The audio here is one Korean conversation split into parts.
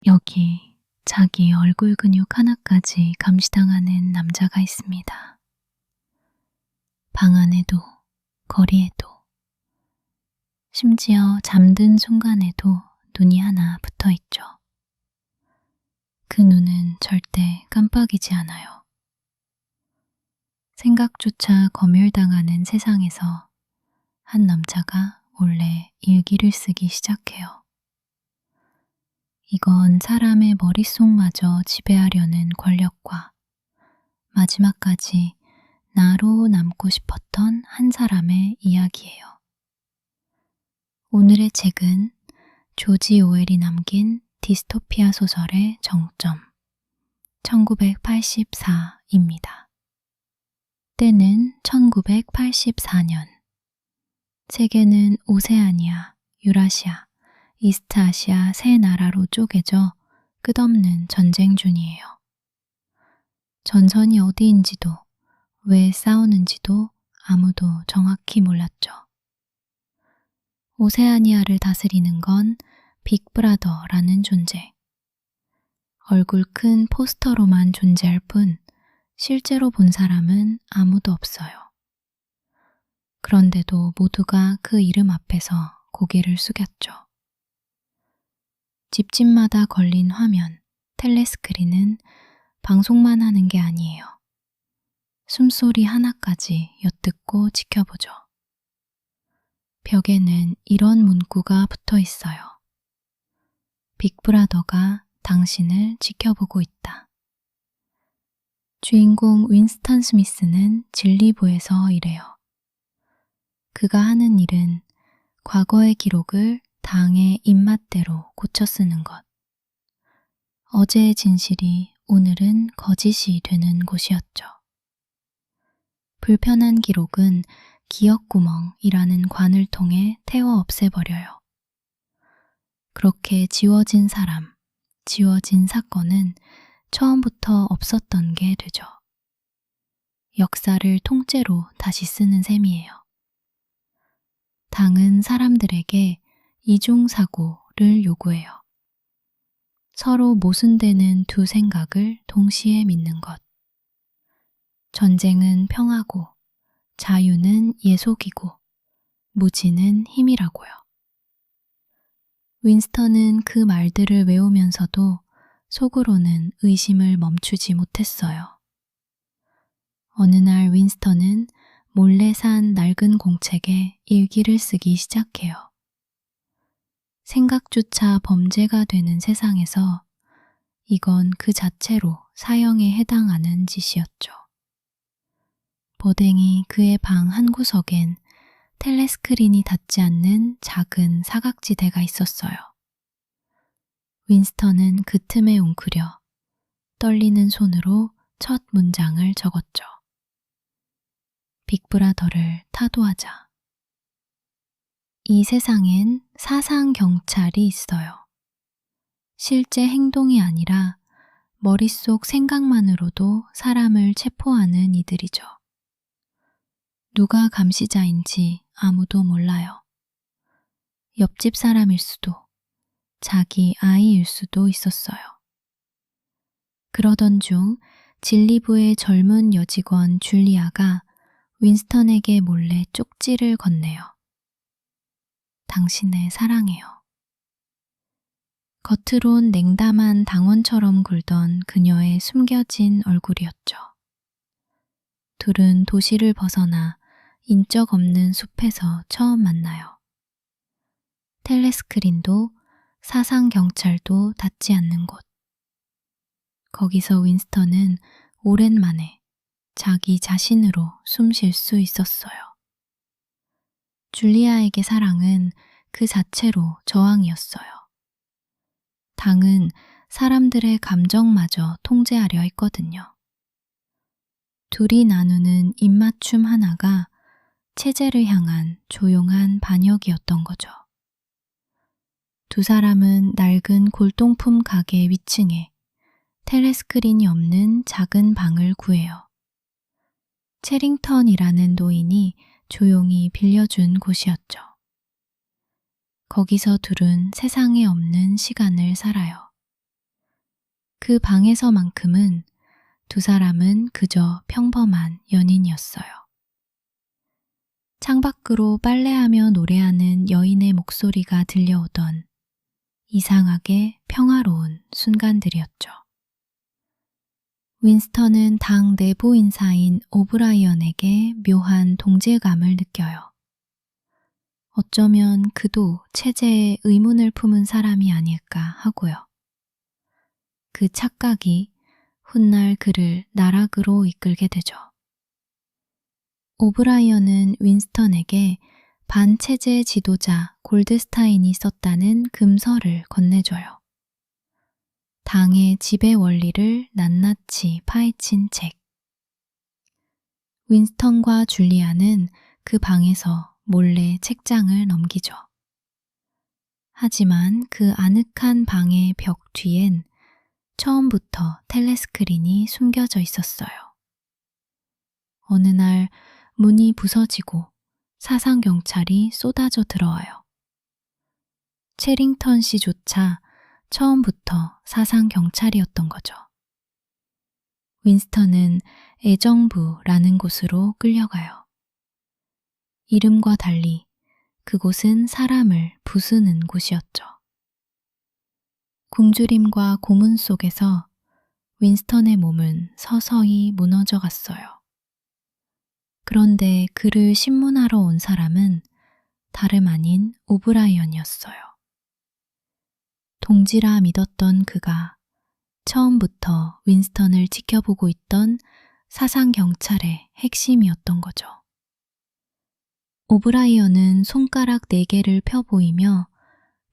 여기 자기 얼굴 근육 하나까지 감시당하는 남자가 있습니다. 방 안에도, 거리에도, 심지어 잠든 순간에도 눈이 하나 붙어 있죠. 그 눈은 절대 깜빡이지 않아요. 생각조차 검열당하는 세상에서 한 남자가 몰래 일기를 쓰기 시작해요. 이건 사람의 머릿속마저 지배하려는 권력과 마지막까지 나로 남고 싶었던 한 사람의 이야기예요. 오늘의 책은 조지 오웰이 남긴 디스토피아 소설의 정점, 1984입니다. 때는 1984년. 세계는 오세아니아, 유라시아, 이스트아시아 세 나라로 쪼개져 끝없는 전쟁 중이에요. 전선이 어디인지도 왜 싸우는지도 아무도 정확히 몰랐죠. 오세아니아를 다스리는 건 빅브라더라는 존재. 얼굴 큰 포스터로만 존재할 뿐 실제로 본 사람은 아무도 없어요. 그런데도 모두가 그 이름 앞에서 고개를 숙였죠. 집집마다 걸린 화면, 텔레스크린은 방송만 하는 게 아니에요. 숨소리 하나까지 엿듣고 지켜보죠. 벽에는 이런 문구가 붙어 있어요. 빅브라더가 당신을 지켜보고 있다. 주인공 윈스턴 스미스는 진리부에서 이래요. 그가 하는 일은 과거의 기록을 당의 입맛대로 고쳐 쓰는 것. 어제의 진실이 오늘은 거짓이 되는 곳이었죠. 불편한 기록은 기억구멍이라는 관을 통해 태워 없애버려요. 그렇게 지워진 사람, 지워진 사건은 처음부터 없었던 게 되죠. 역사를 통째로 다시 쓰는 셈이에요. 당은 사람들에게 이중사고를 요구해요. 서로 모순되는 두 생각을 동시에 믿는 것. 전쟁은 평화고, 자유는 예속이고, 무지는 힘이라고요. 윈스턴은 그 말들을 외우면서도 속으로는 의심을 멈추지 못했어요. 어느 날 윈스턴은 몰래 산 낡은 공책에 일기를 쓰기 시작해요. 생각조차 범죄가 되는 세상에서 이건 그 자체로 사형에 해당하는 짓이었죠. 버댕이 그의 방 한 구석엔 텔레스크린이 닿지 않는 작은 사각지대가 있었어요. 윈스턴은 그 틈에 웅크려 떨리는 손으로 첫 문장을 적었죠. 빅브라더를 타도하자. 이 세상엔 사상 경찰이 있어요. 실제 행동이 아니라 머릿속 생각만으로도 사람을 체포하는 이들이죠. 누가 감시자인지 아무도 몰라요. 옆집 사람일 수도, 자기 아이일 수도 있었어요. 그러던 중 진리부의 젊은 여직원 줄리아가 윈스턴에게 몰래 쪽지를 건네요. 당신을 사랑해요. 겉으론 냉담한 당원처럼 굴던 그녀의 숨겨진 얼굴이었죠. 둘은 도시를 벗어나 인적 없는 숲에서 처음 만나요. 텔레스크린도 사상경찰도 닿지 않는 곳. 거기서 윈스턴은 오랜만에 자기 자신으로 숨 쉴 수 있었어요. 줄리아에게 사랑은 그 자체로 저항이었어요. 당은 사람들의 감정마저 통제하려 했거든요. 둘이 나누는 입맞춤 하나가 체제를 향한 조용한 반역이었던 거죠. 두 사람은 낡은 골동품 가게 위층에 텔레스크린이 없는 작은 방을 구해요. 체링턴이라는 노인이 조용히 빌려준 곳이었죠. 거기서 둘은 세상에 없는 시간을 살아요. 그 방에서만큼은 두 사람은 그저 평범한 연인이었어요. 창밖으로 빨래하며 노래하는 여인의 목소리가 들려오던 이상하게 평화로운 순간들이었죠. 윈스턴은 당 내부 인사인 오브라이언에게 묘한 동질감을 느껴요. 어쩌면 그도 체제에 의문을 품은 사람이 아닐까 하고요. 그 착각이 훗날 그를 나락으로 이끌게 되죠. 오브라이언은 윈스턴에게 반체제 지도자 골드스타인이 썼다는 금서를 건네줘요. 당의 지배 원리를 낱낱이 파헤친 책. 윈스턴과 줄리아는 그 방에서 몰래 책장을 넘기죠. 하지만 그 아늑한 방의 벽 뒤엔 처음부터 텔레스크린이 숨겨져 있었어요. 어느 날 문이 부서지고 사상경찰이 쏟아져 들어와요. 체링턴 씨조차 처음부터 사상경찰이었던 거죠. 윈스턴은 애정부라는 곳으로 끌려가요. 이름과 달리 그곳은 사람을 부수는 곳이었죠. 굶주림과 고문 속에서 윈스턴의 몸은 서서히 무너져 갔어요. 그런데 그를 신문하러 온 사람은 다름 아닌 오브라이언이었어요. 동지라 믿었던 그가 처음부터 윈스턴을 지켜보고 있던 사상경찰의 핵심이었던 거죠. 오브라이언은 손가락 4개를 펴 보이며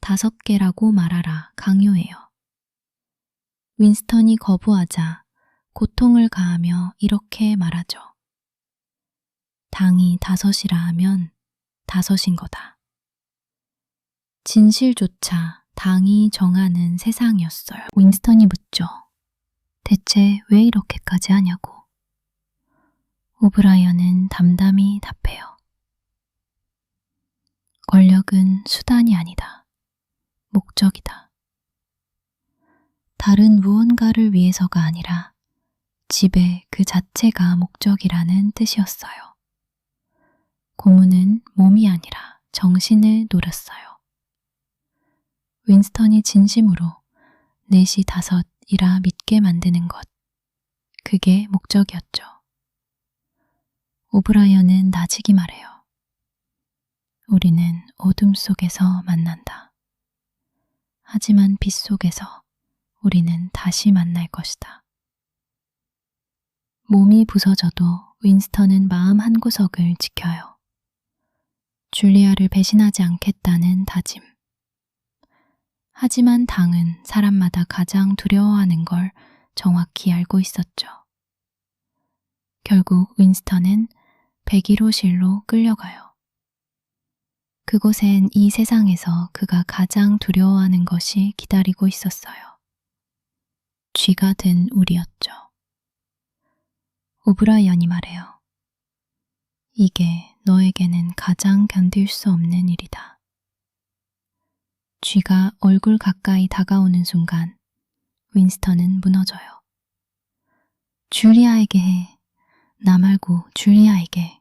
5개라고 말하라 강요해요. 윈스턴이 거부하자 고통을 가하며 이렇게 말하죠. 당이 5이라 하면 5인 거다. 진실조차 당이 정하는 세상이었어요. 윈스턴이 묻죠. 대체 왜 이렇게까지 하냐고. 오브라이언은 담담히 답해요. 권력은 수단이 아니다. 목적이다. 다른 무언가를 위해서가 아니라 지배 그 자체가 목적이라는 뜻이었어요. 고문은 몸이 아니라 정신을 노렸어요. 윈스턴이 진심으로 4시 5이라 믿게 만드는 것, 그게 목적이었죠. 오브라이언은 나직이 말해요. 우리는 어둠 속에서 만난다. 하지만 빛 속에서 우리는 다시 만날 것이다. 몸이 부서져도 윈스턴은 마음 한구석을 지켜요. 줄리아를 배신하지 않겠다는 다짐. 하지만 당은 사람마다 가장 두려워하는 걸 정확히 알고 있었죠. 결국 윈스턴은 101호실로 끌려가요. 그곳엔 이 세상에서 그가 가장 두려워하는 것이 기다리고 있었어요. 쥐가 된 우리였죠. 오브라이언이 말해요. 이게 너에게는 가장 견딜 수 없는 일이다. 쥐가 얼굴 가까이 다가오는 순간 윈스턴은 무너져요. 줄리아에게 해. 나 말고 줄리아에게.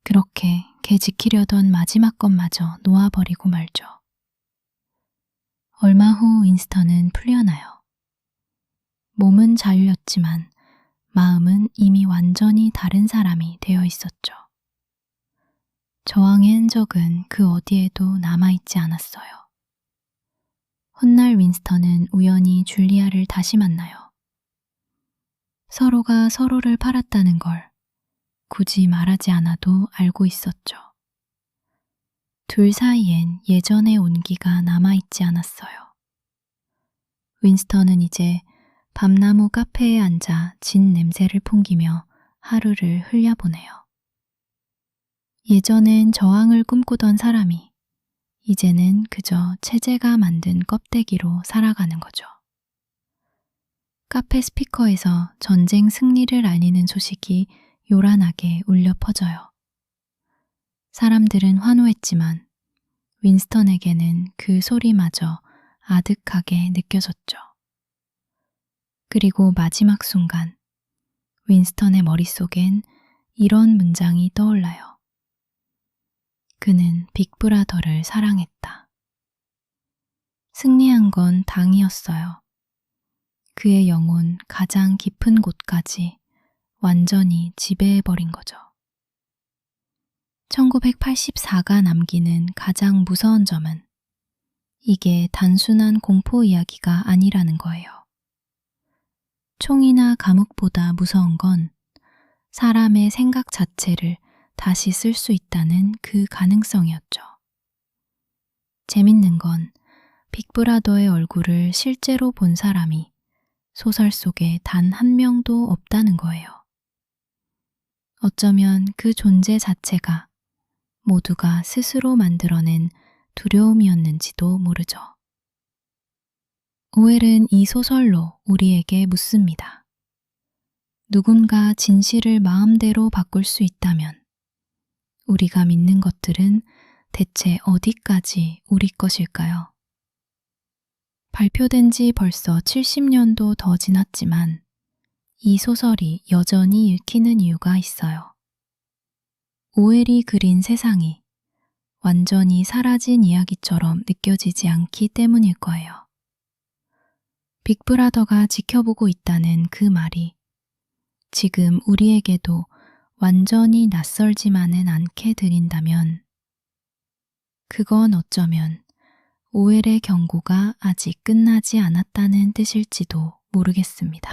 그렇게 걔 지키려던 마지막 것마저 놓아버리고 말죠. 얼마 후 윈스턴은 풀려나요. 몸은 자유였지만 마음은 이미 완전히 다른 사람이 되어 있었죠. 저항의 흔적은 그 어디에도 남아있지 않았어요. 훗날 윈스턴은 우연히 줄리아를 다시 만나요. 서로가 서로를 팔았다는 걸 굳이 말하지 않아도 알고 있었죠. 둘 사이엔 예전의 온기가 남아있지 않았어요. 윈스턴은 이제 밤나무 카페에 앉아 진 냄새를 풍기며 하루를 흘려보내요. 예전엔 저항을 꿈꾸던 사람이 이제는 그저 체제가 만든 껍데기로 살아가는 거죠. 카페 스피커에서 전쟁 승리를 알리는 소식이 요란하게 울려 퍼져요. 사람들은 환호했지만 윈스턴에게는 그 소리마저 아득하게 느껴졌죠. 그리고 마지막 순간 윈스턴의 머릿속엔 이런 문장이 떠올라요. 그는 빅브라더를 사랑했다. 승리한 건 당이었어요. 그의 영혼 가장 깊은 곳까지 완전히 지배해버린 거죠. 1984가 남기는 가장 무서운 점은 이게 단순한 공포 이야기가 아니라는 거예요. 총이나 감옥보다 무서운 건 사람의 생각 자체를 다시 쓸 수 있다는 그 가능성이었죠. 재밌는 건 빅브라더의 얼굴을 실제로 본 사람이 소설 속에 단 한 명도 없다는 거예요. 어쩌면 그 존재 자체가 모두가 스스로 만들어낸 두려움이었는지도 모르죠. 오웰은 이 소설로 우리에게 묻습니다. 누군가 진실을 마음대로 바꿀 수 있다면 우리가 믿는 것들은 대체 어디까지 우리 것일까요? 발표된 지 벌써 70년도 더 지났지만 이 소설이 여전히 읽히는 이유가 있어요. 오웰이 그린 세상이 완전히 사라진 이야기처럼 느껴지지 않기 때문일 거예요. 빅브라더가 지켜보고 있다는 그 말이 지금 우리에게도 완전히 낯설지만은 않게 들린다면 그건 어쩌면 오웰의 경고가 아직 끝나지 않았다는 뜻일지도 모르겠습니다.